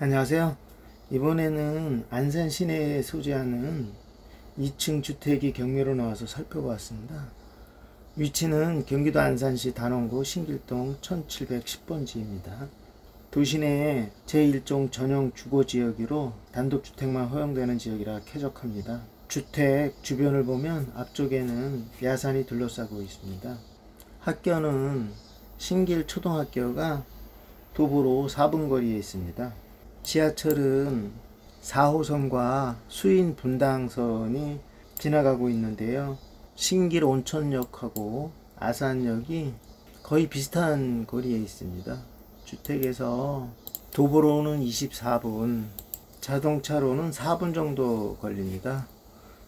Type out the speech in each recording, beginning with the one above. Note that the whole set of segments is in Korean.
안녕하세요. 이번에는 안산 시내에 소재하는 2층 주택이 경매로 나와서 살펴보았습니다. 위치는 경기도 안산시 단원구 신길동 1710번지입니다. 도시 내에 제1종 전용 주거지역이로 단독주택만 허용되는 지역이라 쾌적합니다. 주택 주변을 보면 앞쪽에는 야산이 둘러싸고 있습니다. 학교는 신길초등학교가 도보로 4분 거리에 있습니다. 지하철은 4호선과 수인 분당선이 지나가고 있는데요. 신길 온천역하고 아산역이 거의 비슷한 거리에 있습니다. 주택에서 도보로는 24분, 자동차로는 4분 정도 걸립니다.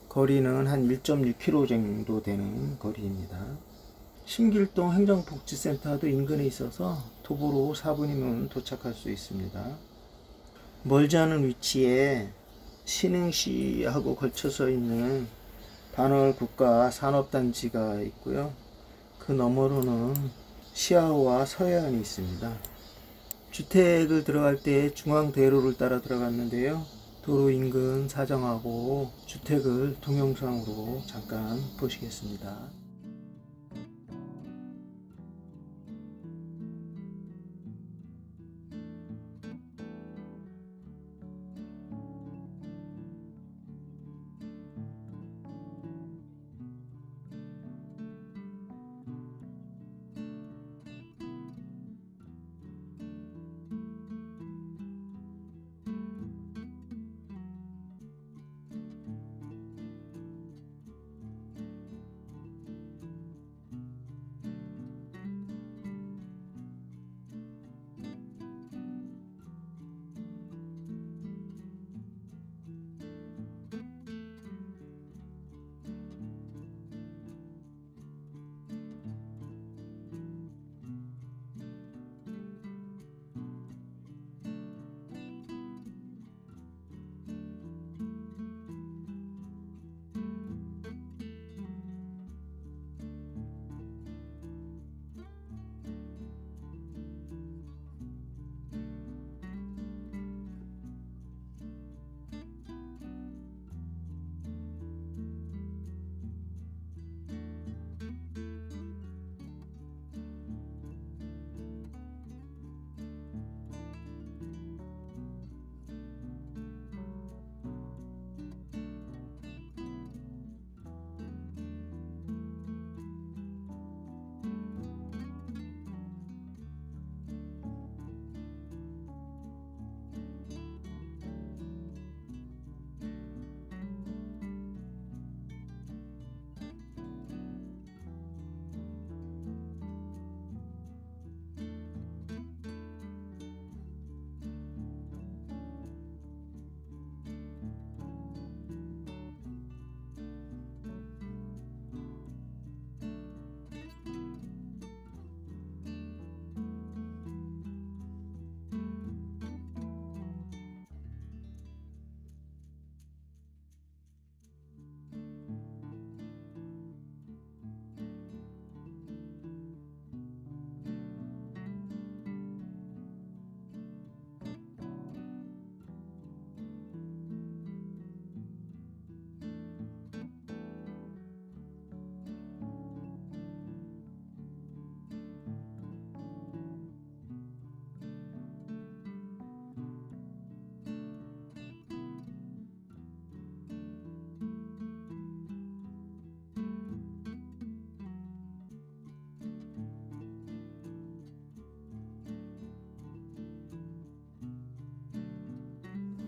거리는 한 1.6km 정도 되는 거리입니다. 신길동 행정복지센터도 인근에 있어서 도보로 4분이면 도착할 수 있습니다. 멀지 않은 위치에 신흥시하고 걸쳐서 있는 단월 국가산업단지가 있고요. 그 너머로는 시야호와 서해안이 있습니다. 주택을 들어갈 때 중앙대로를 따라 들어갔는데요. 도로 인근 사정하고 주택을 동영상으로 잠깐 보시겠습니다.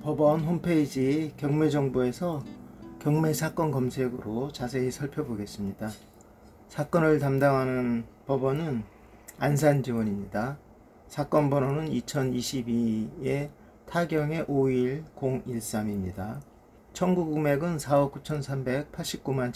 법원 홈페이지 경매정보에서 경매사건 검색으로 자세히 살펴보겠습니다. 사건을 담당하는 법원은 안산지원입니다. 사건 번호는 2022의 타경의 51013입니다. 청구 금액은 4억 9,389만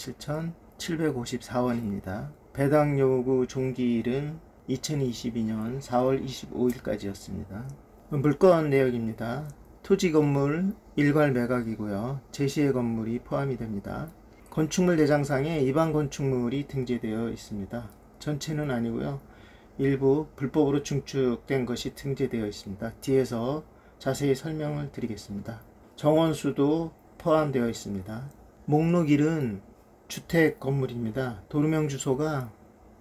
7,754원입니다. 배당 요구 종기일은 2022년 4월 25일까지였습니다. 물건 내역입니다. 토지 건물 일괄 매각이고요. 제시의 건물이 포함이 됩니다. 건축물 대장상에 일반 건축물이 등재되어 있습니다. 전체는 아니고요. 일부 불법으로 증축된 것이 등재되어 있습니다. 뒤에서 자세히 설명을 드리겠습니다. 정원수도 포함되어 있습니다. 목록 1은 주택 건물입니다. 도루명 주소가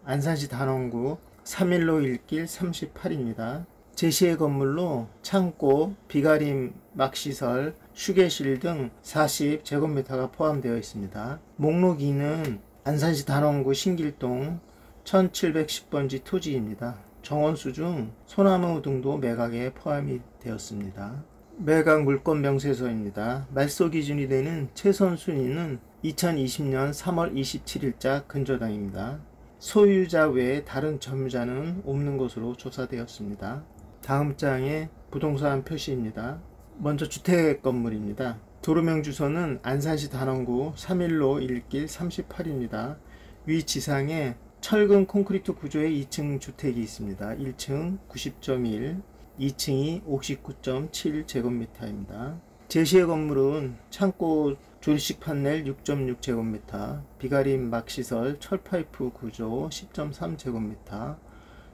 안산시 단원구 3일로 1길 38입니다. 제시의 건물로 창고, 비가림 막시설, 휴게실 등 40제곱미터가 포함되어 있습니다. 목록 2는 안산시 단원구 신길동 1710번지 토지입니다. 정원수 중 소나무 등도 매각에 포함이 되었습니다. 매각 물건 명세서입니다. 말소 기준이 되는 최선 순위는 2020년 3월 27일자 근저당입니다. 소유자 외에 다른 점유자는 없는 것으로 조사되었습니다. 다음 장의 부동산 표시입니다. 먼저 주택 건물입니다. 도루명 주소는 안산시 단원구 3일로 1길 38입니다. 위 지상에 철근 콘크리트 구조의 2층 주택이 있습니다. 1층 90.1, 2층이 59.7제곱미터입니다. 제시의 건물은 창고 조리식 판넬 6.6제곱미터, 비가림 막시설 철파이프 구조 10.3제곱미터,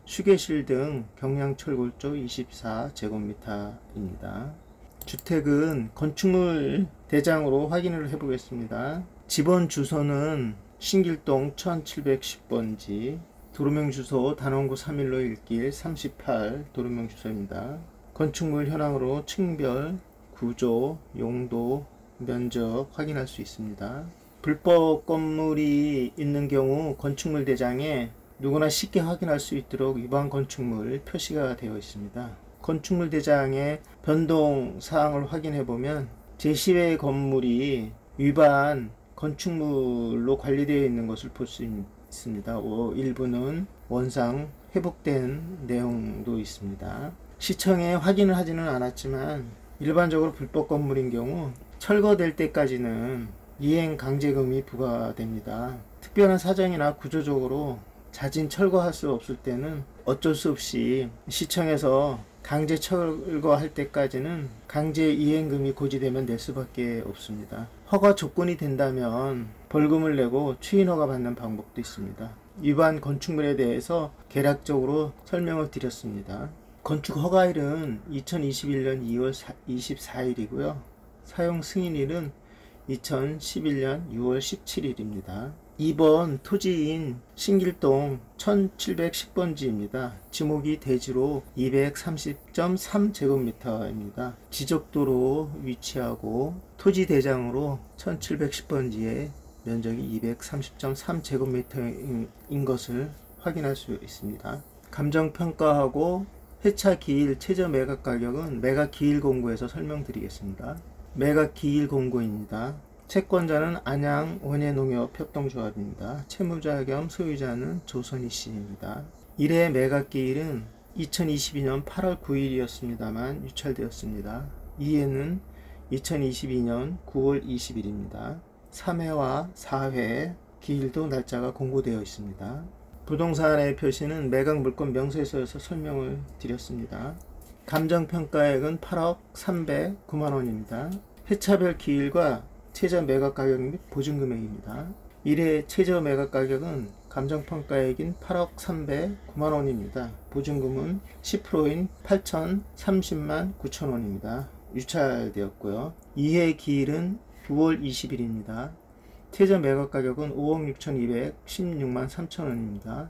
휴게실 등 경량철골조 24제곱미터입니다. 주택은 건축물 대장으로 확인을 해 보겠습니다. 집원 주소는 신길동 1710번지, 도루명 주소 단원구 3일로 1길 38 도루명 주소입니다. 건축물 현황으로 층별, 구조, 용도, 면적 확인할 수 있습니다. 불법 건물이 있는 경우 건축물 대장에 누구나 쉽게 확인할 수 있도록 위반 건축물 표시가 되어 있습니다. 건축물 대장의 변동 사항을 확인해 보면 제시의 건물이 위반 건축물로 관리되어 있는 것을 볼 수 있습니다. 일부는 원상 회복된 내용도 있습니다. 시청에 확인을 하지는 않았지만 일반적으로 불법 건물인 경우 철거될 때까지는 이행 강제금이 부과됩니다. 특별한 사정이나 구조적으로 자진 철거할 수 없을 때는 어쩔 수 없이 시청에서 강제 철거할 때까지는 강제 이행금이 고지되면 낼 수밖에 없습니다. 허가 조건이 된다면 벌금을 내고 추인 허가 받는 방법도 있습니다. 위반 건축물에 대해서 개략적으로 설명을 드렸습니다. 건축 허가일은 2021년 2월 24일이고요. 사용 승인일은 2011년 6월 17일입니다. 2번 토지인 신길동 1710번지입니다. 지목이 대지로 230.3제곱미터입니다. 지적도로 위치하고 토지 대장으로 1710번지의 면적이 230.3제곱미터인 것을 확인할 수 있습니다. 감정평가하고 회차 기일 최저 매각 가격은 매각 기일 공고에서 설명드리겠습니다. 매각 기일 공고입니다. 채권자는 안양 원예농협 협동조합입니다. 채무자 겸 소유자는 조선희 씨입니다. 1회 매각 기일은 2022년 8월 9일이었습니다만 유찰되었습니다. 2회는 2022년 9월 20일입니다. 3회와 4회 기일도 날짜가 공고되어 있습니다. 부동산의 표시는 매각 물건 명세서에서 설명을 드렸습니다. 감정평가액은 8억 309만원입니다. 회차별 기일과 최저 매각 가격 및 보증금액입니다. 1회 최저 매각 가격은 감정평가액인 8억 309만원입니다. 보증금은 10%인 8,030만 9천원입니다. 유찰되었고요. 2회 기일은 9월 20일입니다. 최저 매각 가격은 5억 6,216만 3천원입니다.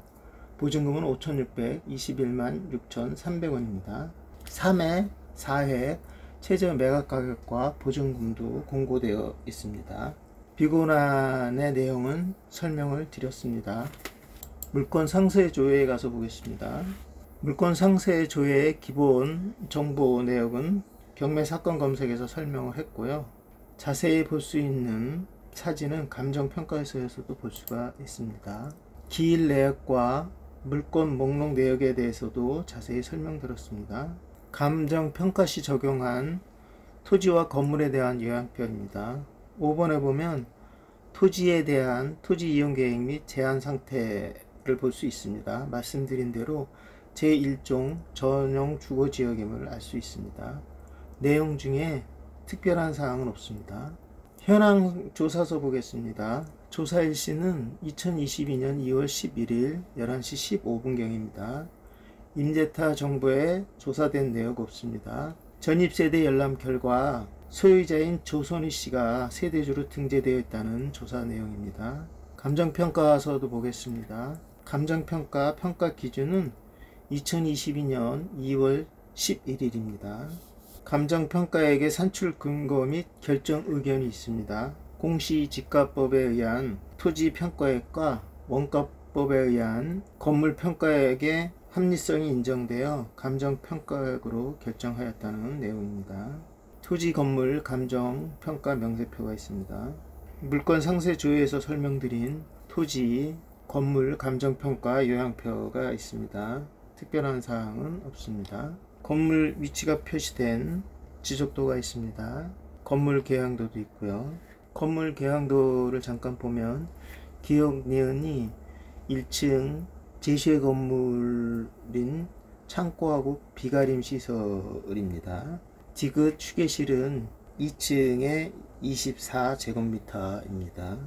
보증금은 5,621만 6,300원입니다. 3회, 4회 최저 매각 가격과 보증금도 공고되어 있습니다. 비고난의 내용은 설명을 드렸습니다. 물건 상세 조회에 가서 보겠습니다. 물건 상세 조회의 기본 정보 내역은 경매 사건 검색에서 설명을 했고요. 자세히 볼 수 있는 사진은 감정평가서에서도 볼 수가 있습니다. 기일 내역과 물건 목록 내역에 대해서도 자세히 설명드렸습니다. 감정평가 시 적용한 토지와 건물에 대한 요약표입니다. 5번에 보면 토지에 대한 토지 이용 계획 및 제한 상태를 볼 수 있습니다. 말씀드린 대로 제1종 전용 주거지역임을 알 수 있습니다. 내용 중에 특별한 사항은 없습니다. 현황 조사서 보겠습니다. 조사 일시는 2022년 2월 11일 11시 15분경입니다. 임대타 정보에 조사된 내역 없습니다. 전입세대 열람 결과 소유자인 조선희 씨가 세대주로 등재되어 있다는 조사 내용입니다. 감정평가서도 보겠습니다. 감정평가 평가 기준은 2022년 2월 11일입니다. 감정평가액의 산출 근거 및 결정 의견이 있습니다. 공시지가법에 의한 토지평가액과 원가법에 의한 건물평가액의 합리성이 인정되어 감정평가액으로 결정하였다는 내용입니다. 토지 건물 감정평가 명세표가 있습니다. 물건 상세 조회에서 설명드린 토지 건물 감정평가 요약표가 있습니다. 특별한 사항은 없습니다. 건물 위치가 표시된 지적도가 있습니다. 건물 개양도도 있고요. 건물 개양도를 잠깐 보면 기역 니은이 1층 제시의 건물인 창고하고 비가림 시설입니다. 디귿 휴게실은 2층에 24제곱미터입니다.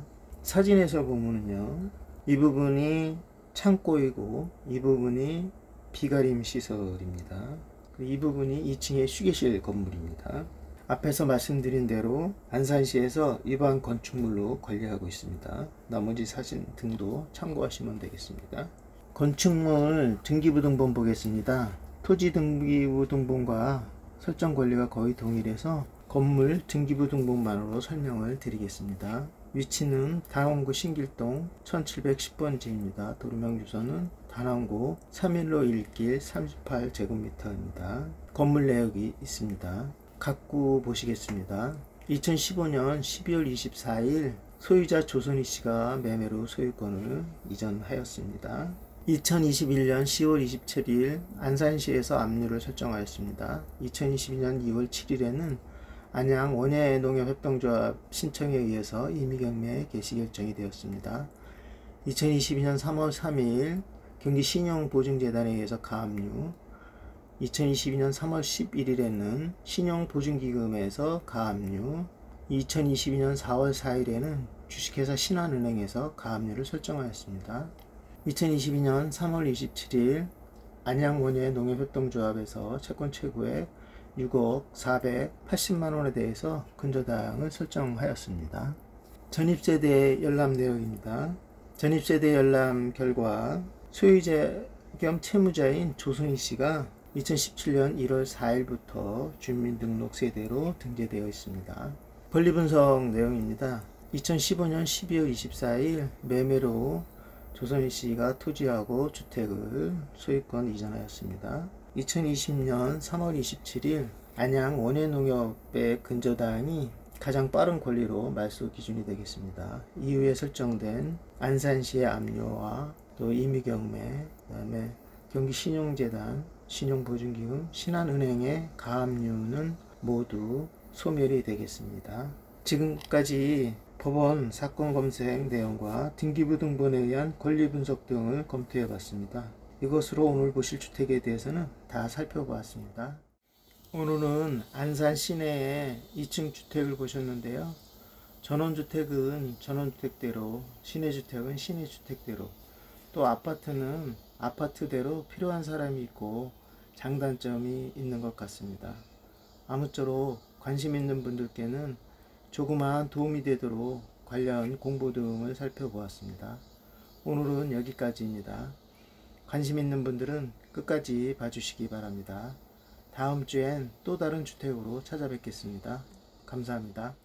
사진에서 보면요, 이 부분이 창고이고 이 부분이 비가림 시설입니다. 이 부분이 2층의 휴게실 건물입니다. 앞에서 말씀드린 대로 안산시에서 일반 건축물로 관리하고 있습니다. 나머지 사진 등도 참고하시면 되겠습니다. 건축물 등기부등본 보겠습니다. 토지 등기부등본과 설정 권리가 거의 동일해서 건물 등기부등본만으로 설명을 드리겠습니다. 위치는 단원구 신길동 1710번지입니다. 도로명 주소는 단원구 3일로 1길 38제곱미터입니다. 건물 내역이 있습니다. 각구 보시겠습니다. 2015년 12월 24일 소유자 조선희 씨가 매매로 소유권을 이전하였습니다. 2021년 10월 27일 안산시에서 압류를 설정하였습니다. 2022년 2월 7일에는 안양 원예농협협동조합 신청에 의해서 임의경매 개시 결정이 되었습니다. 2022년 3월 3일 경기 신용보증재단에 의해서 가압류, 2022년 3월 11일에는 신용보증기금에서 가압류, 2022년 4월 4일에는 주식회사 신한은행에서 가압류를 설정하였습니다. 2022년 3월 27일 안양원예 농협협동조합에서 채권 최고액 6억 480만원에 대해서 근저당을 설정하였습니다. 전입세대 열람 내역입니다. 전입세대 열람 결과 소유자 겸 채무자인 조선희 씨가 2017년 1월 4일부터 주민등록 세대로 등재되어 있습니다. 권리분석 내용입니다. 2015년 12월 24일 매매로 조선희 씨가 토지하고 주택을 소유권 이전하였습니다. 2020년 3월 27일 안양 원예농협의 근저당이 가장 빠른 권리로 말소 기준이 되겠습니다. 이후에 설정된 안산시의 압류와 또 임의경매, 그다음에 경기신용재단, 신용보증기금, 신한은행의 가압류는 모두 소멸이 되겠습니다. 지금까지 법원 사건 검색 내용과 등기부등본에 의한 권리 분석 등을 검토해 봤습니다. 이것으로 오늘 보실 주택에 대해서는 다 살펴보았습니다. 오늘은 안산 시내의 2층 주택을 보셨는데요. 전원주택은 전원주택대로, 시내주택은 시내주택대로, 또 아파트는 아파트대로 필요한 사람이 있고 장단점이 있는 것 같습니다. 아무쪼록 관심 있는 분들께는 조그마한 도움이 되도록 관련 공보 등을 살펴보았습니다. 오늘은 여기까지입니다. 관심 있는 분들은 끝까지 봐주시기 바랍니다. 다음 주엔 또 다른 주택으로 찾아뵙겠습니다. 감사합니다.